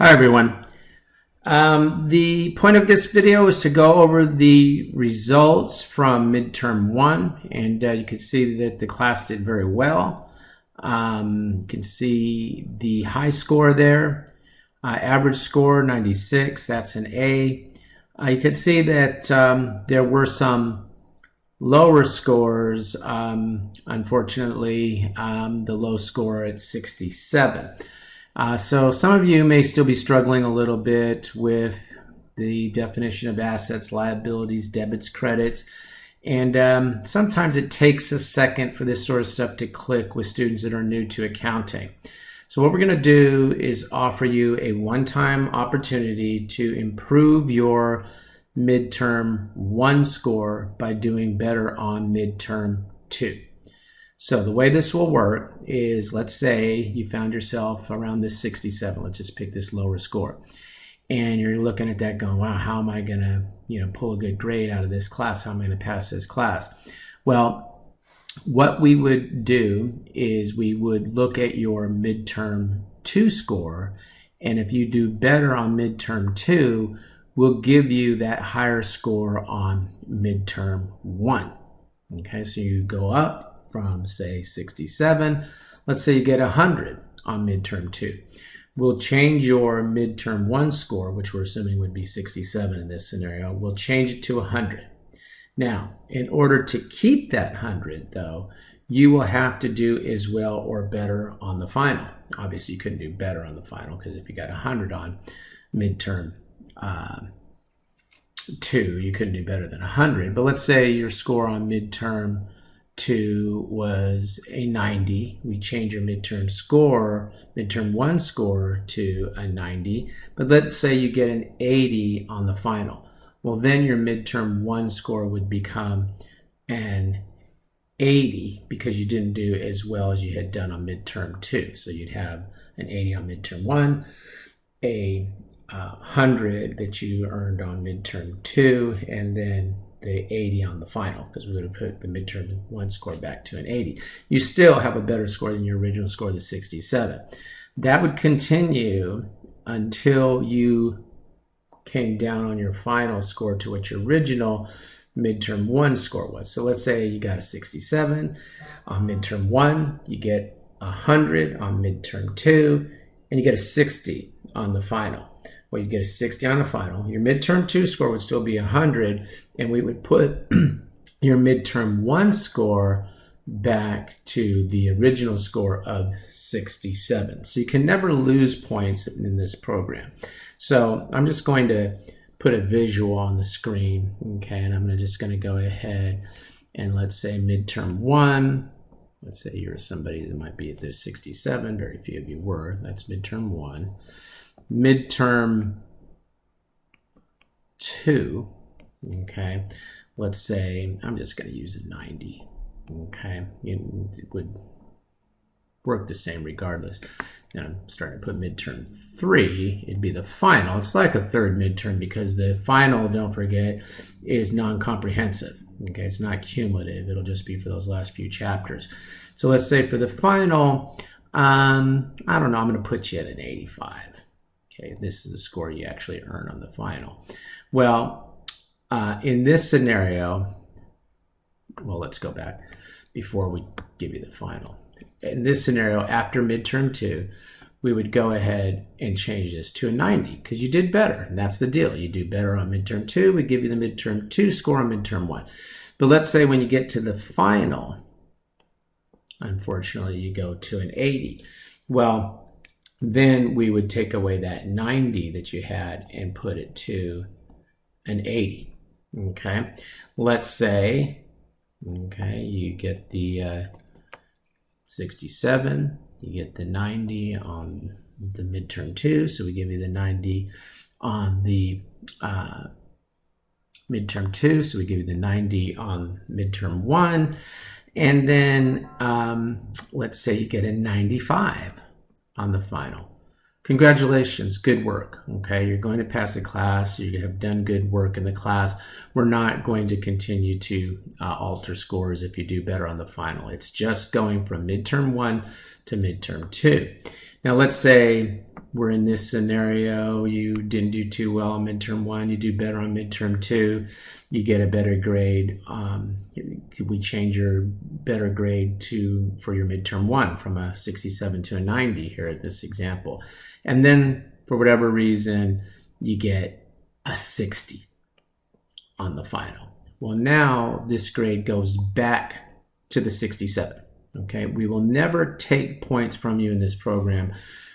Hi everyone. The point of this video is to go over the results from midterm 1, and you can see that the class did very well. You can see the high score there, average score 96, that's an A. You can see that there were some lower scores. Unfortunately, the low score at 67. So some of you may still be struggling a little bit with the definition of assets, liabilities, debits, credits, and sometimes it takes a second for this sort of stuff to click with students that are new to accounting. So what we're going to do is offer you a one-time opportunity to improve your midterm 1 score by doing better on midterm 2. So the way this will work is, let's say you found yourself around this 67. Let's just pick this lower score. And you're looking at that going, wow, how am I going to, pull a good grade out of this class? How am I going to pass this class? Well, what we would do is we would look at your midterm 2 score. And if you do better on midterm 2, we'll give you that higher score on midterm 1. Okay, so you go up from, say, 67. Let's say you get 100 on midterm 2. We'll change your midterm 1 score, which we're assuming would be 67 in this scenario. We'll change it to 100. Now, in order to keep that 100, though, you will have to do as well or better on the final. Obviously, you couldn't do better on the final because if you got 100 on midterm 2, you couldn't do better than 100. But let's say your score on midterm 2 was a 90. We change your midterm 1 score to a 90. But let's say you get an 80 on the final. Well, then your midterm 1 score would become an 80 because you didn't do as well as you had done on midterm 2. So you'd have an 80 on midterm 1, a 100 that you earned on midterm 2, and then the 80 on the final, because we would have put the midterm 1 score back to an 80. You still have a better score than your original score, the 67. That would continue until you came down on your final score to what your original midterm 1 score was. So let's say you got a 67 on midterm 1, you get 100 on midterm 2, and you get a 60 on the final. Well, you get a 60 on the final. Your midterm 2 score would still be 100, and we would put your midterm 1 score back to the original score of 67. So you can never lose points in this program. So I'm just going to put a visual on the screen, okay, and I'm just going to go ahead and let's say midterm 1. Let's say you're somebody that might be at this 67. Very few of you were. That's midterm 1. Midterm 2, okay, let's say I'm just going to use a 90, okay, it would work the same regardless. Now I'm starting to put midterm 3, it'd be the final. It's like a third midterm because the final, don't forget, is non-comprehensive, okay, it's not cumulative, it'll just be for those last few chapters. So let's say for the final, I don't know, I'm going to put you at an 85. Okay, this is the score you actually earn on the final. Well, in this scenario, well, let's go back before we give you the final. In this scenario, after midterm 2, we would go ahead and change this to a 90 because you did better. And that's the deal. You do better on midterm 2, we give you the midterm 2 score on midterm 1. But let's say when you get to the final, unfortunately, you go to an 80. Well, then we would take away that 90 that you had and put it to an 80, okay? Let's say, okay, you get the 67, you get the 90 on the midterm 2, so we give you the 90 on the midterm 2, so we give you the 90 on midterm 1, and then let's say you get a 95 on the final. Congratulations, good work. Okay, you're going to pass the class. You have done good work in the class. We're not going to continue to alter scores if you do better on the final. It's just going from midterm 1 to midterm 2. Now let's say we're in this scenario, you didn't do too well on midterm 1, you do better on midterm 2, you get a better grade. We change your better grade for your midterm 1 from a 67 to a 90 here at this example. And then for whatever reason, you get a 60 on the final. Well, now this grade goes back to the 67. Okay, we will never take points from you in this program.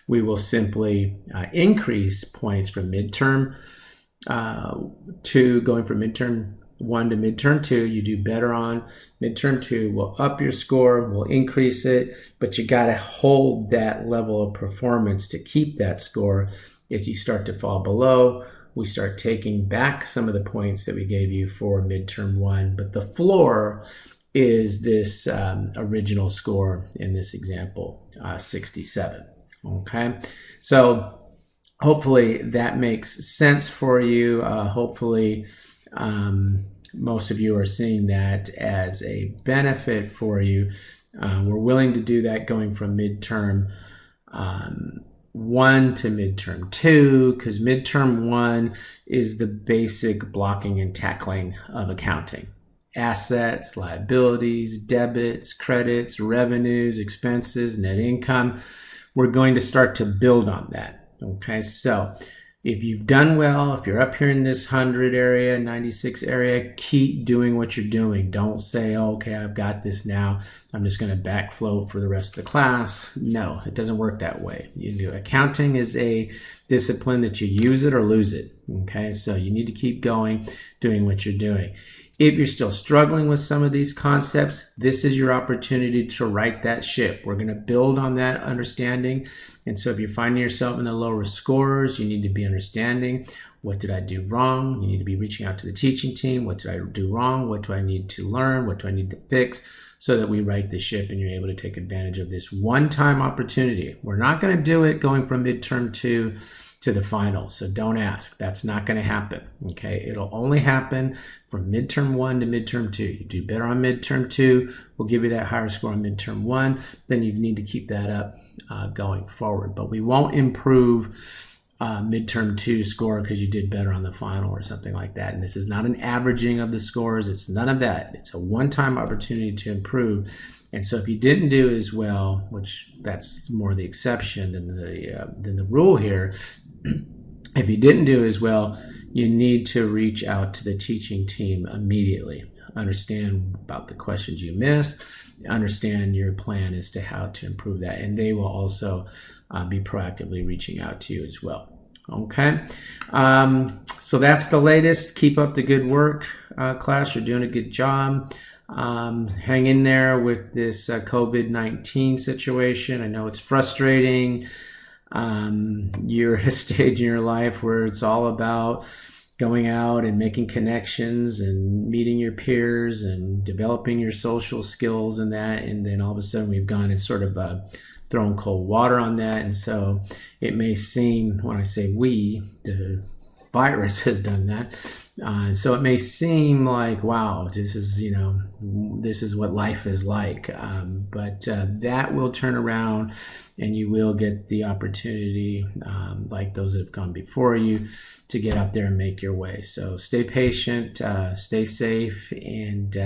We will simply increase points from midterm 2, going from midterm 1 to midterm 2. You do better on midterm 2. We'll up your score, we'll increase it, but you got to hold that level of performance to keep that score. As you start to fall below, we start taking back some of the points that we gave you for midterm 1, but the floor is this original score in this example, 67. Okay, so hopefully that makes sense for you. Hopefully most of you are seeing that as a benefit for you. We're willing to do that going from midterm 1 to midterm 2, because midterm 1 is the basic blocking and tackling of accounting. Assets, liabilities, debits, credits, revenues, expenses, net income. We're going to start to build on that. Okay, so if you've done well, if you're up here in this 100 area, 96 area, keep doing what you're doing. Don't say, oh, okay, I've got this now, I'm just going to backfloat for the rest of the class. No, it doesn't work that way. Accounting is a discipline that you use it or lose it. Okay, so you need to keep going, doing what you're doing. If you're still struggling with some of these concepts, this is your opportunity to right that ship. We're going to build on that understanding. And so if you're finding yourself in the lower scores, you need to be understanding, what did I do wrong? You need to be reaching out to the teaching team. What did I do wrong? What do I need to learn? What do I need to fix? So that we right the ship and you're able to take advantage of this one-time opportunity. We're not going to do it going from midterm 2 to the final. So don't ask. That's not going to happen. Okay, it'll only happen from midterm 1 to midterm 2. You do better on midterm 2, we'll give you that higher score on midterm 1. Then you need to keep that up going forward. But we won't improve midterm 2 score because you did better on the final or something like that. And this is not an averaging of the scores. It's none of that. It's a one-time opportunity to improve. And so if you didn't do as well, which that's more the exception than the rule here, if you didn't do as well, you need to reach out to the teaching team immediately. Understand about the questions you missed, understand your plan as to how to improve that, and they will also be proactively reaching out to you as well. Okay, so that's the latest. Keep up the good work, class. You're doing a good job. Hang in there with this COVID-19 situation. I know it's frustrating. You're at a stage in your life where it's all about going out and making connections and meeting your peers and developing your social skills and that. And then all of a sudden we've gone and sort of thrown cold water on that. And so it may seem, when I say we, the virus has done that. So it may seem like, wow, this is what life is like. But that will turn around and you will get the opportunity, like those that have gone before you, to get out there and make your way. So stay patient, stay safe, and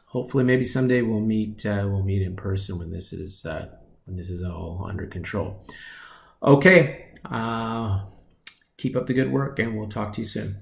hopefully maybe someday we'll meet in person when this is all under control. Okay, keep up the good work, and we'll talk to you soon.